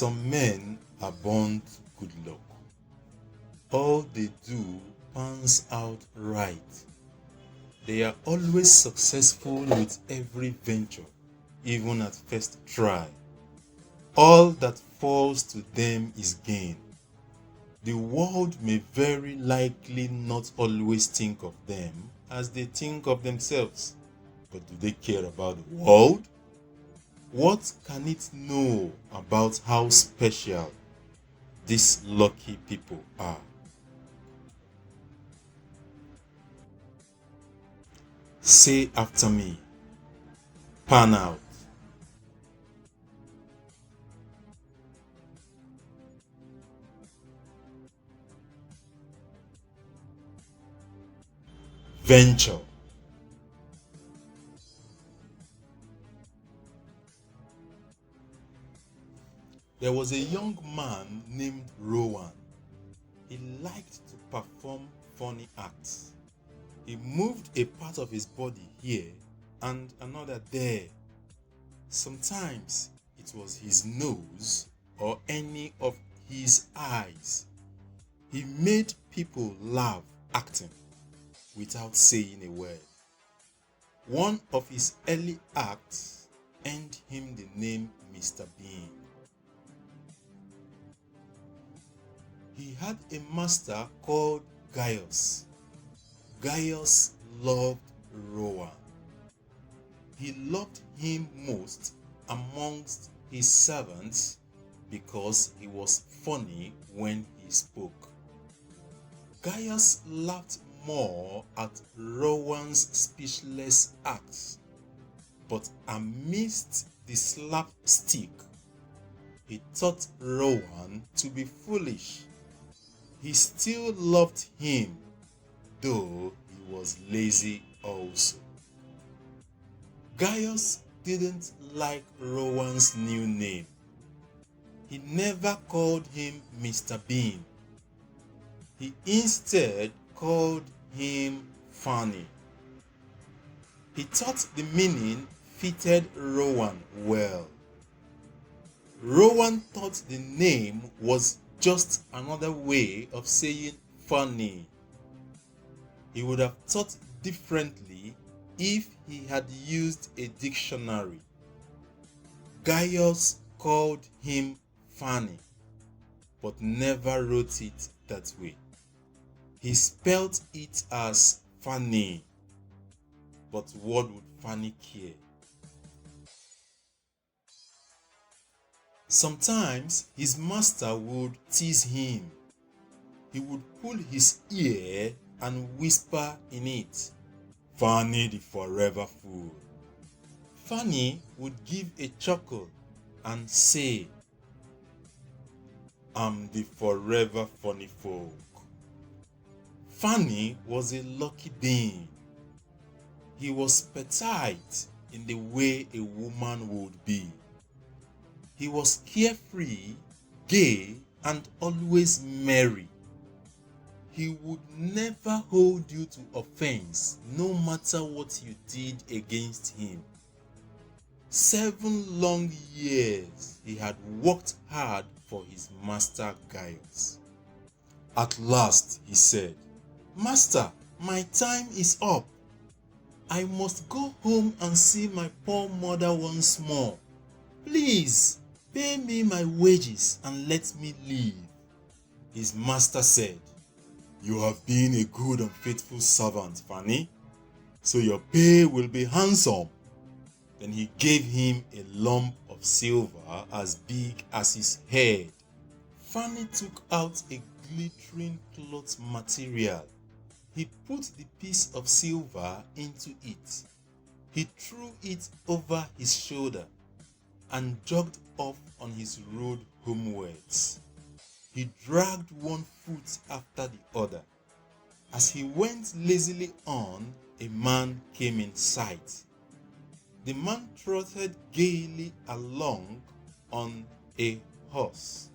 Some men are born to good luck. All they do pans out right. They are always successful with every venture, even at first try. All that falls to them is gain. The world may very likely not always think of them as they think of themselves. But do they care about the world? What can it know about how special these lucky people are? Say after me, pan out. Venture. There was a young man named Rowan. He liked to perform funny acts. He moved a part of his body here and another there. Sometimes it was his nose or any of his eyes. He made people laugh acting without saying a word. One of his early acts earned him the name Mr. Bean. He had a master called Gaius. Gaius loved Rowan. He loved him most amongst his servants because he was funny when he spoke. Gaius laughed more at Rowan's speechless acts, but amidst the slapstick, he thought Rowan to be foolish. He still loved him, though he was lazy also. Gaius didn't like Rowan's new name. He never called him Mr. Bean. He instead called him Funny. He thought the meaning fitted Rowan well. Rowan thought the name was just another way of saying funny. He would have thought differently if he had used a dictionary. Gaius called him Funny, but never wrote it that way. He spelt it as funny, but what would Funny care? Sometimes his master would tease him. He would pull his ear and whisper in it, "Funny the forever fool." Funny would give a chuckle and say, "I'm the forever funny folk." Funny was a lucky being. He was petite in the way a woman would be. He was carefree, gay, and always merry. He would never hold you to offense, no matter what you did against him. 7 long years he had worked hard for his master Gaius. At last he said, "Master, my time is up. I must go home and see my poor mother once more. Please, pay me my wages and let me leave." His master said, "You have been a good and faithful servant, Funny, so your pay will be handsome." Then he gave him a lump of silver as big as his head. Funny took out a glittering cloth material. He put the piece of silver into it. He threw it over his shoulder and jogged off on his road homewards. He dragged one foot after the other. As he went lazily on, a man came in sight. The man trotted gaily along on a horse.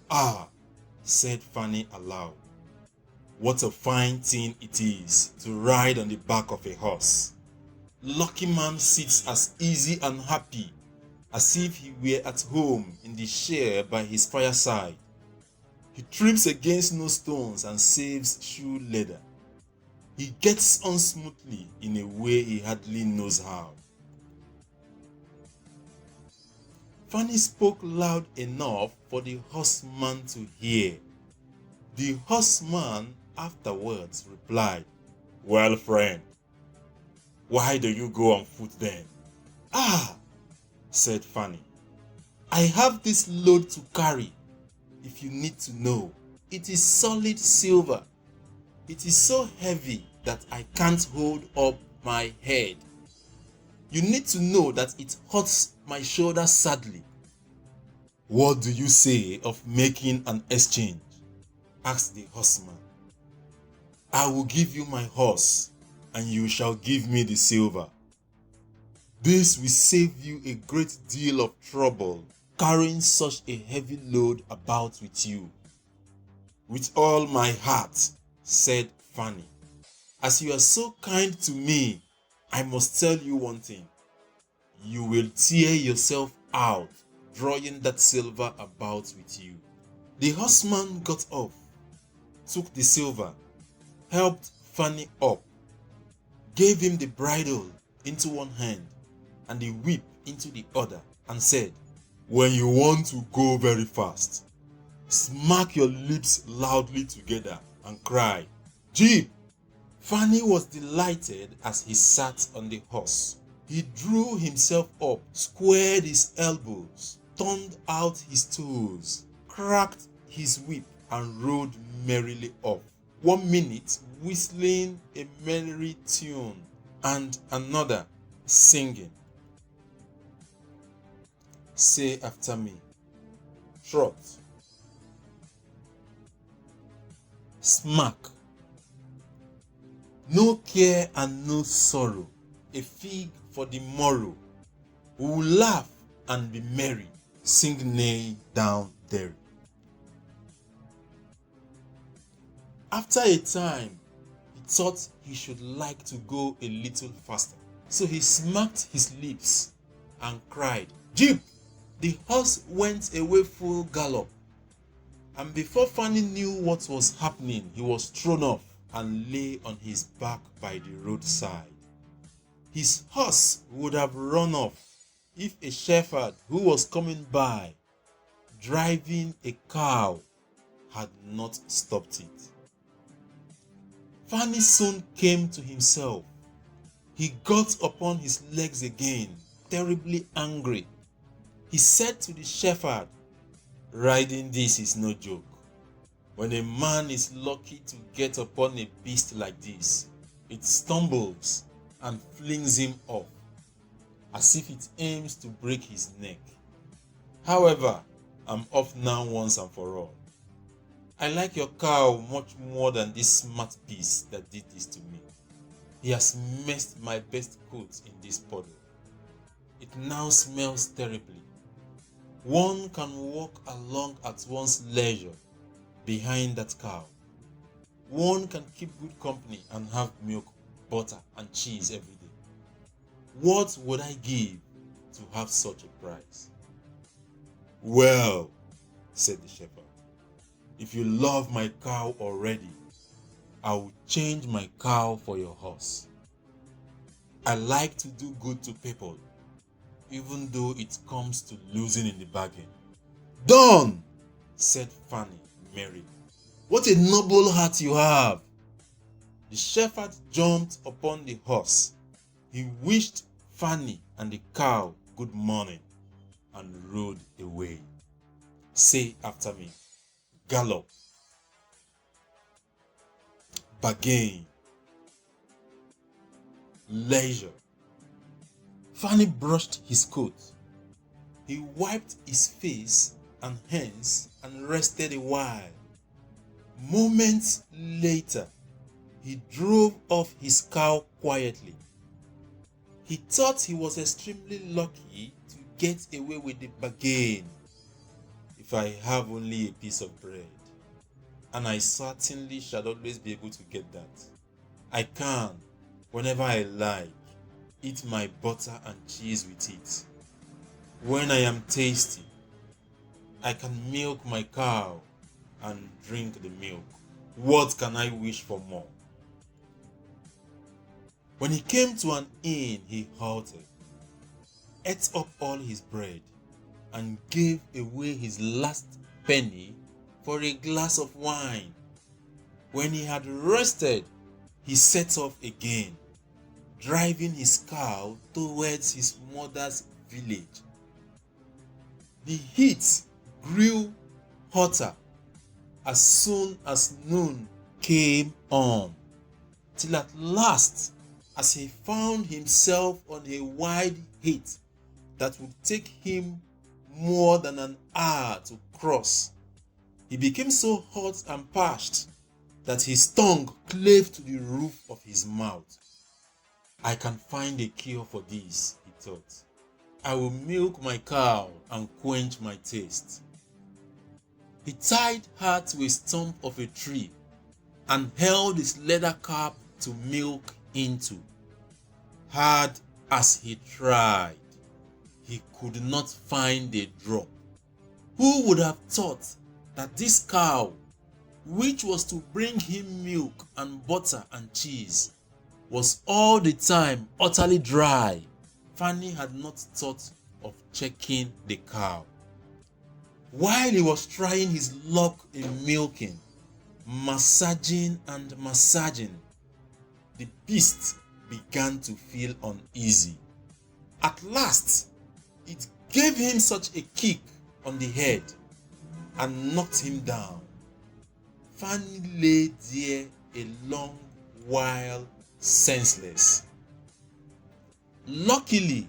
"Ah," said Funny aloud, "what a fine thing it is to ride on the back of a horse. Lucky man sits as easy and happy as if he were at home in the chair by his fireside. He trips against no stones and saves shoe leather. He gets on smoothly in a way he hardly knows how. Fanny spoke loud enough for the horseman to hear. The horseman afterwards replied, "Well, friend, why do you go on foot then?" "Ah," said Fanny, "I have this load to carry. If you need to know, it is solid silver. It is so heavy that I can't hold up my head. You need to know that it hurts my shoulder sadly." "What do you say of making an exchange?" asked the horseman. "I will give you my horse, and you shall give me the silver. This will save you a great deal of trouble carrying such a heavy load about with you." "With all my heart," said Fanny. "As you are so kind to me, I must tell you one thing. You will tear yourself out drawing that silver about with you." The horseman got off, took the silver, helped Fanny up, gave him the bridle into one hand and the whip into the other, and said, "When you want to go very fast, smack your lips loudly together and cry, 'Jeep!'" Fanny was delighted as he sat on the horse. He drew himself up, squared his elbows, turned out his toes, cracked his whip, and rode merrily off. 1 minute whistling a merry tune, and another singing. Say after me. Trot. Smack. No care and no sorrow, a fig for the morrow. We will laugh and be merry, sing nay down there. After a time, he thought he should like to go a little faster. So he smacked his lips and cried, "Jeep!" The horse went away full gallop, and before Fanny knew what was happening, he was thrown off and lay on his back by the roadside. His horse would have run off if a shepherd who was coming by, driving a cow, had not stopped it. Fanny soon came to himself. He got upon his legs again, terribly angry. He said to the shepherd, "Riding this is no joke. When a man is lucky to get upon a beast like this, it stumbles and flings him off, as if it aims to break his neck. However, I'm off now once and for all. I like your cow much more than this smart beast that did this to me. He has messed my best coat in this puddle. It now smells terribly. One can walk along at one's leisure behind that cow. One can keep good company and have milk, butter, and cheese every day. What would I give to have such a prize?" "Well," said the shepherd, "if you love my cow already, I will change my cow for your horse. I like to do good to people, even though it comes to losing in the bargain." "Done!" said Fanny merrily. "What a noble heart you have!" The shepherd jumped upon the horse. He wished Fanny and the cow good morning and rode away. Say after me. Gallop. Bargain. Leisure. Fanny brushed his coat. He wiped his face and hands and rested a while. Moments later, he drove off his cow quietly. He thought he was extremely lucky to get away with the bargain. If I have only a piece of bread, and I certainly shall always be able to get that, I can, whenever I like, eat my butter and cheese with it. When I am thirsty, I can milk my cow and drink the milk. What can I wish for more? When he came to an inn, he halted, ate up all his bread, and gave away his last penny for a glass of wine. When he had rested, he set off again, driving his cow towards his mother's village. The heat grew hotter as soon as noon came on, till at last, as he found himself on a wide heath that would take him more than an hour to cross, he became so hot and parched that his tongue clave to the roof of his mouth. I can find a cure for this, he thought. I will milk my cow and quench my thirst. He tied her to a stump of a tree and held his leather cap to milk into. Hard as he tried, he could not find a drop. Who would have thought that this cow, which was to bring him milk and butter and cheese, was all the time utterly dry? Fanny had not thought of checking the cow. While he was trying his luck in milking, massaging and massaging, the beast began to feel uneasy. At last, it gave him such a kick on the head and knocked him down. Fanny lay there a long while senseless. Luckily,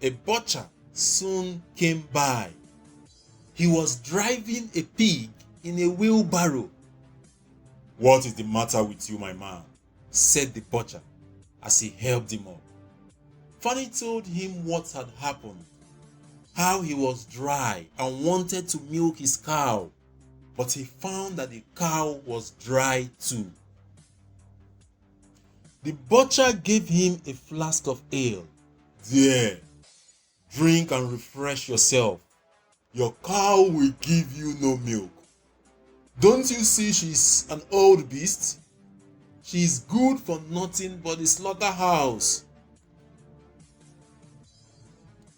a butcher soon came by. He was driving a pig in a wheelbarrow. "What is the matter with you, my man?" said the butcher as he helped him up. Fanny told him what had happened, how he was dry and wanted to milk his cow, but he found that the cow was dry too. The butcher gave him a flask of ale. "There, drink and refresh yourself. Your cow will give you no milk. Don't you see she's an old beast? She's good for nothing but the slaughterhouse."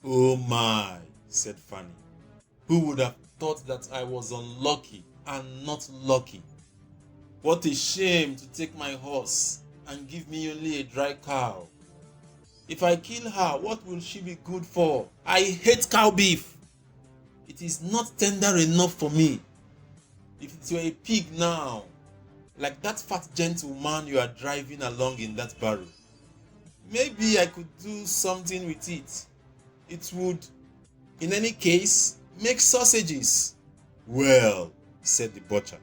"Oh my," said Fanny. "Who would have thought that I was unlucky and not lucky? What a shame to take my horse and give me only a dry cow. If I kill her, what will she be good for? I hate cow beef. It is not tender enough for me. If it were a pig now, like that fat gentleman you are driving along in that barrow, maybe I could do something with it. It would, in any case, make sausages." "Well," said the butcher,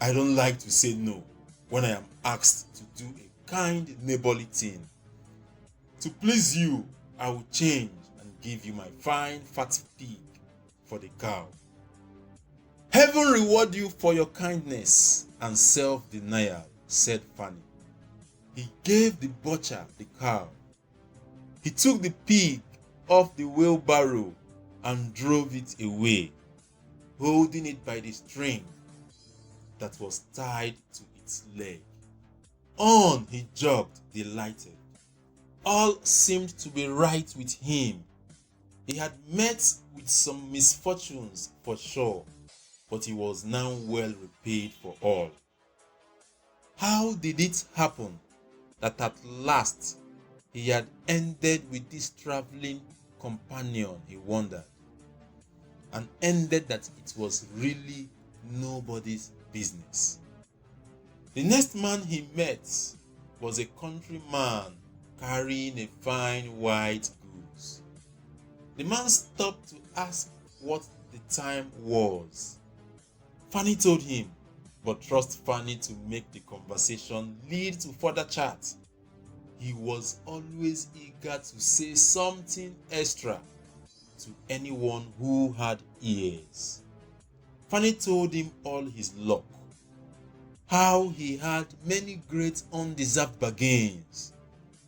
"I don't like to say no when I am asked to do a kind neighborly thing. To please you, I will change and give you my fine fat pig for the cow." "Heaven reward you for your kindness and self-denial," said Fanny. He gave the butcher the cow. He took the pig off the wheelbarrow and drove it away, holding it by the string that was tied to its leg. On he jogged, delighted. All seemed to be right with him. He had met with some misfortunes for sure, but he was now well repaid for all. How did it happen that at last he had ended with this traveling companion, he wondered, and ended that it was really nobody's business? The next man he met was a countryman carrying a fine white goose. The man stopped to ask what the time was. Fanny told him, but trust Fanny to make the conversation lead to further chat. He was always eager to say something extra to anyone who had ears. Fanny told him all his luck, how he had many great undeserved bargains,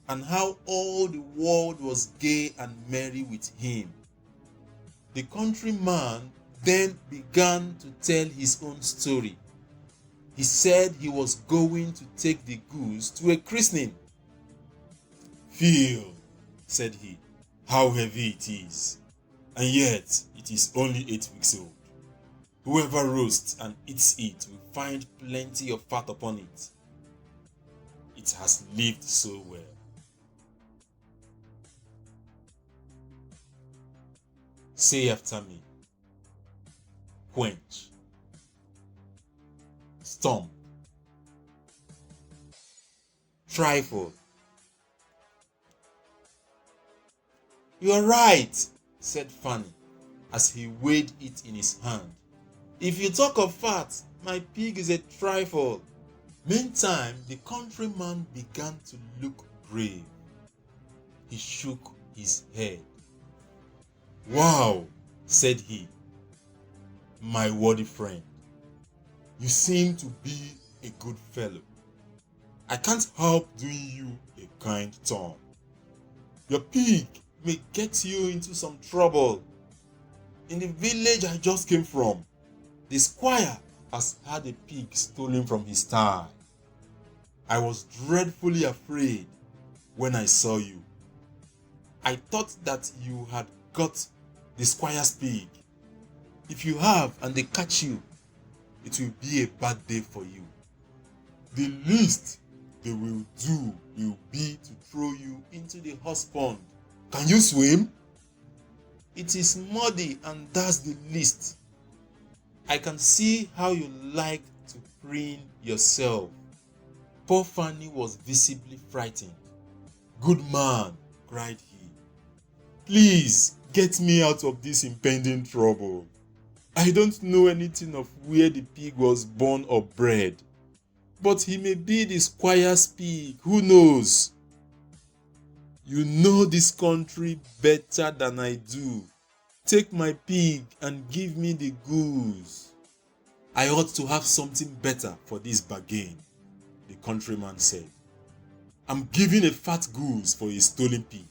and how all the world was gay and merry with him, The countryman then began to tell his own story. He said he was going to take the goose to a christening. "Feel," said he, "how heavy it is, and yet it is only 8 weeks old. Whoever roasts and eats it will find plenty of fat upon it. It has lived so well." Say after me: quench, stomp, trifle. "You are right," said Fanny, as he weighed it in his hand. "If you talk of fat, my pig is a trifle." Meantime, the countryman began to look grave. He shook his head. "Wow," said he, "my worthy friend, you seem to be a good fellow. I can't help doing you a kind turn. Your pig may get you into some trouble. In the village I just came from, the squire has had a pig stolen from his stall. I was dreadfully afraid when I saw you. I thought that you had got the squire's pig. If you have and they catch you, it will be a bad day for you. The least they will do will be to throw you into the horse pond. Can you swim? It is muddy and that's the least. I can see how you like to preen yourself." Poor Fanny was visibly frightened. "Good man," cried he, "please get me out of this impending trouble. I don't know anything of where the pig was born or bred, but he may be the squire's pig, who knows? You know this country better than I do. Take my pig and give me the goose." "I ought to have something better for this bargain," the countryman said. "I'm giving a fat goose for a stolen pig.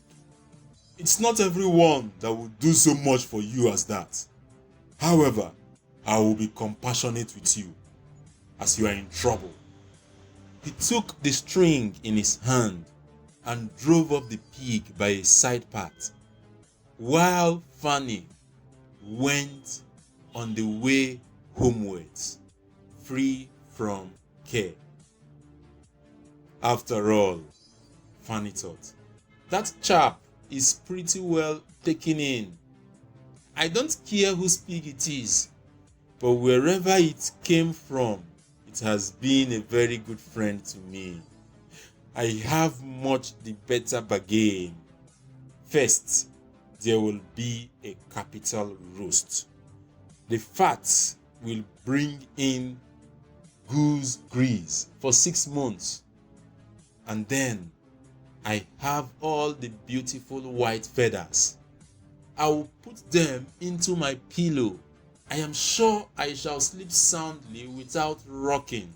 It's not everyone that will do so much for you as that. However, I will be compassionate with you, as you are in trouble." He took the string in his hand and drove up the pig by a side path, while Fanny went on the way homewards, free from care. After all, Fanny thought, that chap is pretty well taken in. I don't care whose pig it is, but wherever it came from, it has been a very good friend to me. I have much the better bargain. First, there will be a capital roast. The fat will bring in goose grease for 6 months. And then I have all the beautiful white feathers. I will put them into my pillow. I am sure I shall sleep soundly without rocking.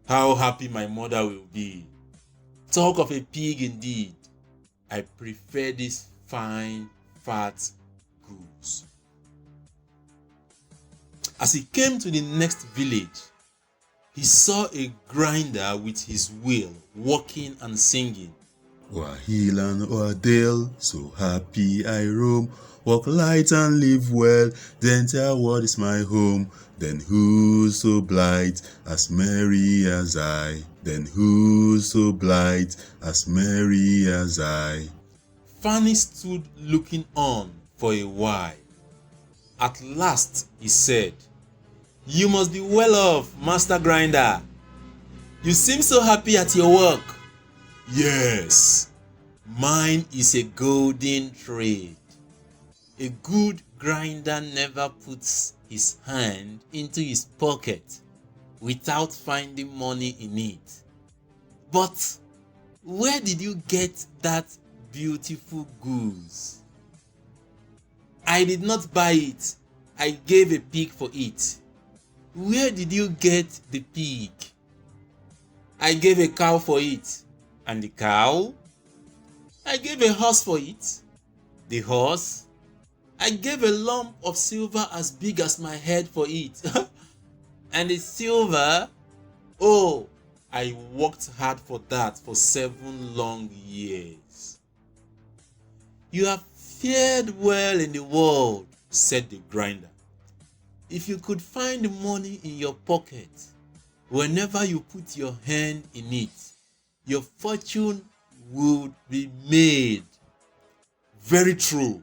How happy my mother will be. Talk of a pig indeed. I prefer this fine, fat goose. As he came to the next village, he saw a grinder with his wheel, walking and singing. O'er hill and o'er dale, so happy I roam. Walk light and live well, the entire world is my home. Then who's so blithe as merry as I? Then who's so blithe as merry as I? Fanny stood looking on for a while. At last he said, "You must be well off, Master Grinder. You seem so happy at your work." "Yes, mine is a golden trade. A good grinder never puts his hand into his pocket without finding money in it. But where did you get that beautiful goose?" "I did not buy it. I gave a pig for it." "Where did you get the pig?" "I gave a cow for it." "And the cow?" "I gave a horse for it." "The horse?" I gave a lump of silver as big as my head for it. And the silver, oh, I worked hard for that for 7 long years. You have fared well in the world, said the grinder. If you could find money in your pocket, whenever you put your hand in it, your fortune would be made. Very true.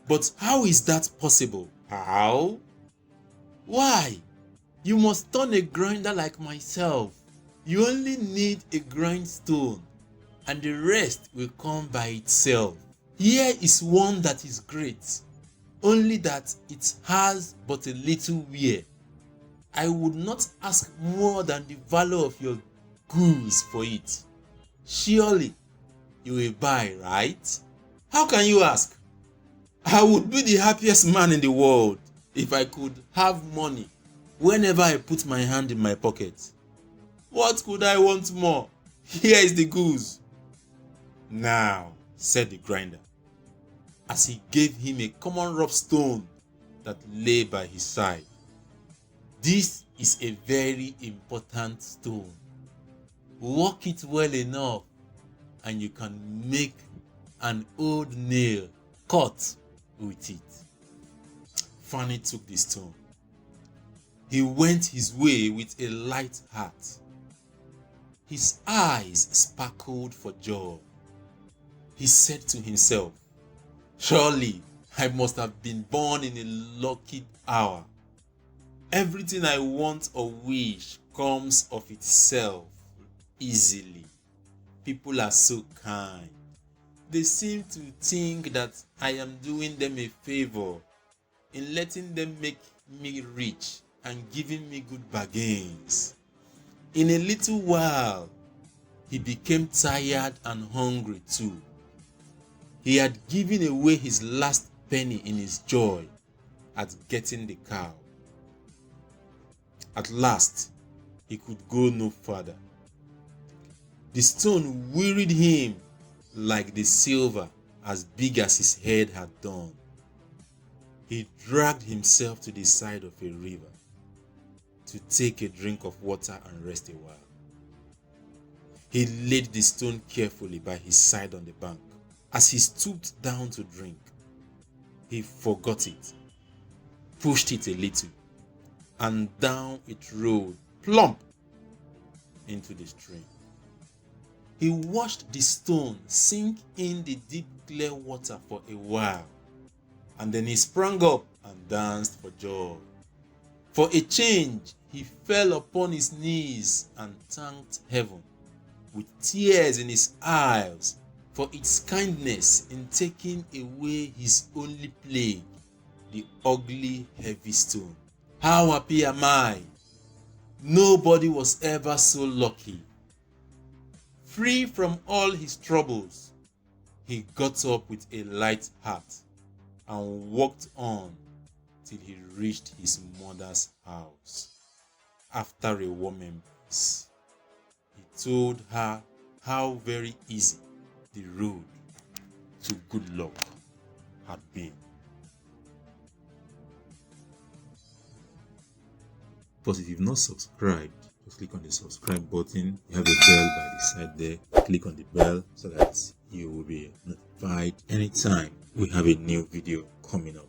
But how is that possible? How? Why? You must turn a grinder like myself. You only need a grindstone, and the rest will come by itself. Here is one that is great, only that it has but a little wear. I would not ask more than the value of your goods for it. Surely you will buy, right? How can you ask? I would be the happiest man in the world if I could have money whenever I put my hand in my pocket. What could I want more? Here is the goose. Now, said the grinder, as he gave him a common rough stone that lay by his side. This is a very important stone. Work it well enough and you can make an old nail cut with it. Fanny took the stone. He went his way with a light heart. His eyes sparkled for joy. He said to himself, surely I must have been born in a lucky hour. Everything I want or wish comes of itself easily. People are so kind. They seem to think that I am doing them a favor in letting them make me rich and giving me good bargains. In a little while, he became tired and hungry too. He had given away his last penny in his joy at getting the cow. At last, he could go no further. The stone wearied him like the silver as big as his head had done. He dragged himself to the side of a river to take a drink of water and rest a while. He laid the stone carefully by his side on the bank. As he stooped down to drink, he forgot it, pushed it a little, and down it rolled plump into the stream. He watched the stone sink in the deep clear water for a while, and then he sprang up and danced for joy. For a change, he fell upon his knees and thanked heaven with tears in his eyes for its kindness in taking away his only plague, the ugly heavy stone. How happy am I? Nobody was ever so lucky. Free from all his troubles, he got up with a light heart and walked on till he reached his mother's house. After a warm embrace, he told her how very easy the road to good luck had been. But if you've not subscribed, just click on the subscribe button. You have a bell by the side there. Click on the bell so that you will be notified anytime we have a new video coming up.